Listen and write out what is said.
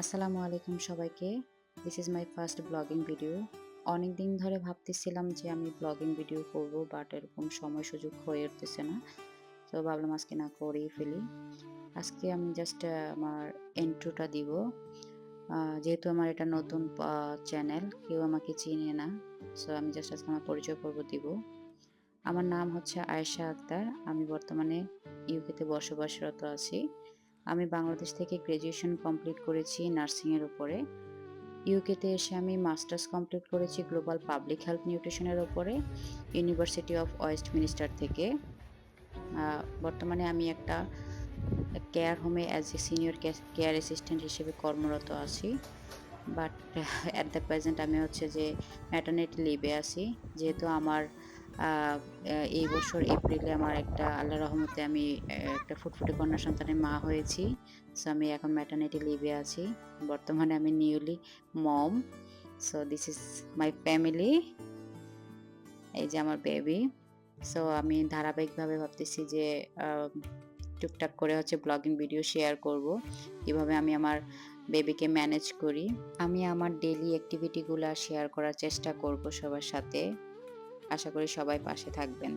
আসসালামু আলাইকুম সবাইকে। This is my first blogging video. অনেক দিন ধরে ভাবতেছিলাম যে আমি ব্লগিং ভিডিও করব, বাট এরকম সময় সুযোগ হয়ে উঠতেছে না। তো ভাবলাম আজকে না করেই ফেলি। আজকে আমি জাস্ট আমার ইন্ট্রোটা দিব। যেহেতু আমার এটা নতুন চ্যানেল, কেউ আমাকে চিনে না। সো আমি জাস্ট আজকে আমার পরিচয় পর্ব দিব। আমার নাম হচ্ছে আয়েশা আক্তার। আমি বর্তমানে ইউকেতে বসবাসরত আছি। আমি বাংলাদেশ থেকে গ্র্যাজুয়েশন কমপ্লিট করেছি নার্সিংয়ের উপরে। ইউকেতে এসে আমি মাস্টার্স কমপ্লিট করেছি গ্লোবাল পাবলিক হেলথ নিউট্রিশনের উপরে, ইউনিভার্সিটি অফ ওয়েস্টমিনিস্টার থেকে। বর্তমানে আমি একটা কেয়ার হোমে as a senior care assistant হিসেবে কর্মরত আছি। বাট অ্যাট দ্য প্রেজেন্ট আমি হচ্ছে যে ম্যাটারনিটি লিভে আছি। যেহেতু আমার এই বছর এপ্রিলে আমার একটা আল্লাহর রহমতে আমি একটা ফুটফুটে কন্যা সন্তানের মা হয়েছি। সো আমি এখন ম্যাটারনিটি লিভে আছি। বর্তমানে আমি newly mom. So this is my family. এই যে আমার বেবি। সো আমি ধারাবাহিকভাবে ভাবতেছি যে আ টুকটাক করে হচ্ছে ব্লগিং ভিডিও শেয়ার করব। কিভাবে আমি আমার বেবিকে ম্যানেজ করি। আমি আমার ডেইলি অ্যাক্টিভিটি গুলা শেয়ার করার চেষ্টা করব সবার সাথে। আশা করি সবাই পাশে থাকবেন।